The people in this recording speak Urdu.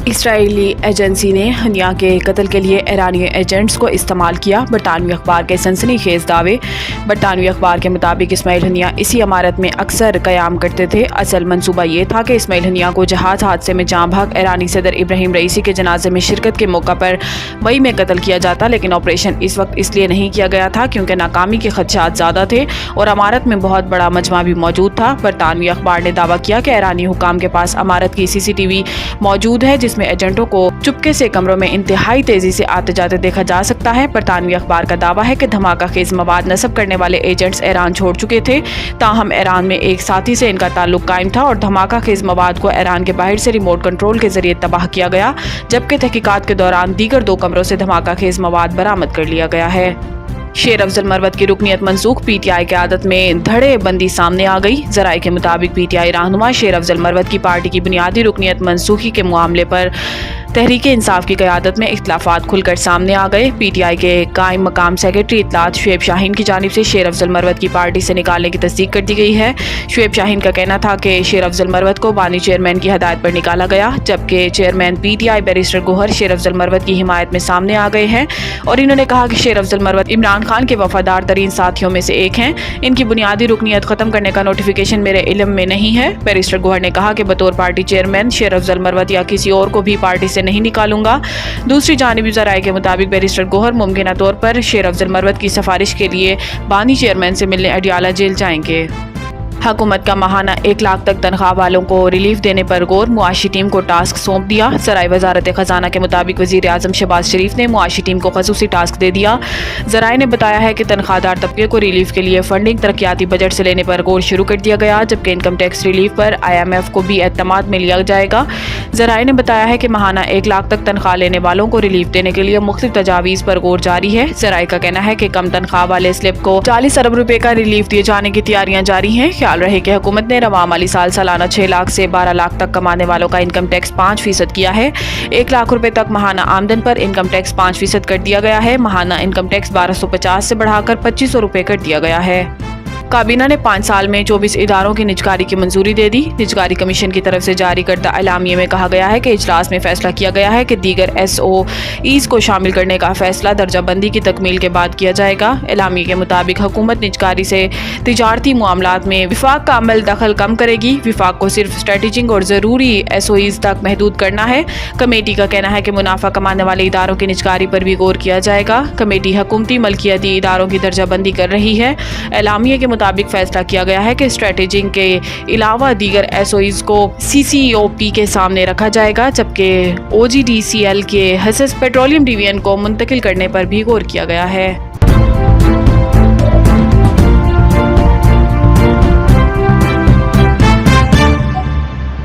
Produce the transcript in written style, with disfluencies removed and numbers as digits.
اسرائیلی ایجنسی نے ہنیا کے قتل کے لیے ایرانی ایجنٹس کو استعمال کیا، برطانوی اخبار کے سنسنی خیز دعوے۔ برطانوی اخبار کے مطابق اسماعیل ہنیا اسی عمارت میں اکثر قیام کرتے تھے۔ اصل منصوبہ یہ تھا کہ اسماعیل ہنیا کو جہاز حادثے میں جاں بحق ایرانی صدر ابراہیم رئیسی کے جنازے میں شرکت کے موقع پر مئی میں قتل کیا جاتا، لیکن آپریشن اس وقت اس لیے نہیں کیا گیا تھا کیونکہ ناکامی کے خدشات زیادہ تھے اور عمارت میں بہت بڑا مجمع بھی موجود تھا۔ برطانوی اخبار نے دعویٰ کیا کہ ایرانی حکام کے پاس عمارت کی CCTV موجود ہے جس میں ایجنٹوں کو چپکے سے کمروں میں انتہائی تیزی سے آتے جاتے دیکھا جا سکتا ہے۔ برطانوی اخبار کا دعویٰ ہے کہ دھماکہ خیز مواد نصب کرنے والے ایجنٹس ایران چھوڑ چکے تھے، تاہم ایران میں ایک ساتھی سے ان کا تعلق قائم تھا اور دھماکہ خیز مواد کو ایران کے باہر سے ریموٹ کنٹرول کے ذریعے تباہ کیا گیا، جبکہ تحقیقات کے دوران دیگر 2 کمروں سے دھماکہ خیز مواد برآمد کر لیا گیا ہے۔ شیر افضل مروت کی رکنیت منسوخ، PTI قیادت میں دھڑے بندی سامنے آ گئی۔ ذرائع کے مطابق PTI رہنما شیر افضل مروت کی پارٹی کی بنیادی رکنیت منسوخی کے معاملے پر تحریک انصاف کی قیادت میں اختلافات کھل کر سامنے آ گئے۔ PTI کے قائم مقام سیکرٹری اطلاعات شعیب شاہین کی جانب سے شیر افضل مروت کی پارٹی سے نکالنے کی تصدیق کر دی گئی ہے۔ شعیب شاہین کا کہنا تھا کہ شیر افضل مروت کو بانی چیئرمین کی ہدایت پر نکالا گیا، جبکہ چیئرمین PTI بیرسٹر گوہر شیر افضل مروت کی حمایت میں سامنے آ گئے ہیں اور انہوں نے کہا کہ شیر افضل مروت عمران خان کے وفادار ترین ساتھیوں میں سے ایک ہیں۔ ان کی بنیادی رکنیت ختم کرنے کا نوٹیفیکیشن میرے علم میں نہیں ہے۔ بیرسٹر گوہر نے کہا کہ بطور پارٹی چیئرمین شیر افضل مروت یا کسی اور کو بھی پارٹی سے نہیں نکالوں گا۔ دوسری جانب ذرائع کے مطابق بیرسٹر گوہر ممکنہ طور پر شیر افضل مروت کی سفارش کے لیے بانی چیئرمین سے ملنے اڈیالہ جیل جائیں گے۔ حکومت کا ماہانہ 1 لاکھ تک تنخواہ والوں کو ریلیف دینے پر غور، معاشی ٹیم کو ٹاسک سونپ دیا۔ ذرائع وزارت خزانہ کے مطابق وزیر اعظم شہباز شریف نے معاشی ٹیم کو خصوصی ٹاسک دے دیا۔ ذرائع نے بتایا ہے کہ تنخواہ دار طبقے کو ریلیف کے لیے فنڈنگ ترقیاتی بجٹ سے لینے پر غور شروع کر دیا گیا، جبکہ انکم ٹیکس ریلیف پر IMF کو بھی اعتماد میں لیا جائے گا۔ ذرائع نے بتایا ہے کہ ماہانہ 1 لاکھ تک تنخواہ لینے والوں کو ریلیف دینے کے لیے مختلف تجاویز پر غور جاری ہے۔ ذرائع کا کہنا ہے کہ کم تنخواہ والے سلیب کو 40 ارب روپے کا ریلیف دیے جانے کی تیاریاں جاری ہیں۔ خیال رہے کہ حکومت نے رواں مالی سال سالانہ 6 لاکھ سے 12 لاکھ تک کمانے والوں کا انکم ٹیکس 5% کیا ہے۔ 1 لاکھ روپے تک ماہانہ آمدن پر انکم ٹیکس 5% کر دیا گیا ہے۔ ماہانہ انکم ٹیکس 1250 سے بڑھا کر 2500 روپے کر دیا گیا ہے۔ کابینہ نے 5 سال میں 24 اداروں کی نجکاری کی منظوری دے دی۔ نجکاری کمیشن کی طرف سے جاری کردہ اعلامیے میں کہا گیا ہے کہ اجلاس میں فیصلہ کیا گیا ہے کہ دیگر SOEs کو شامل کرنے کا فیصلہ درجہ بندی کی تکمیل کے بعد کیا جائے گا۔ اعلامیے کے مطابق حکومت نجکاری سے تجارتی معاملات میں وفاق کا عمل دخل کم کرے گی۔ وفاق کو صرف اسٹریٹجک اور ضروری SOEs تک محدود کرنا ہے۔ کمیٹی کا کہنا ہے کہ منافع کمانے والے اداروں کی نجکاری پر بھی غور کیا جائے گا۔ کمیٹی حکومتی ملکیتی اداروں کی درجہ بندی کر رہی ہے۔ اعلامیے کے مطابق فیصلہ کیا گیا ہے کہ اسٹریٹجک کے علاوہ دیگر SOEs کو CCOP کے سامنے رکھا جائے گا، جبکہ OGDCL کے حصص پیٹرولیم ڈویژن کو منتقل کرنے پر بھی غور کیا گیا ہے۔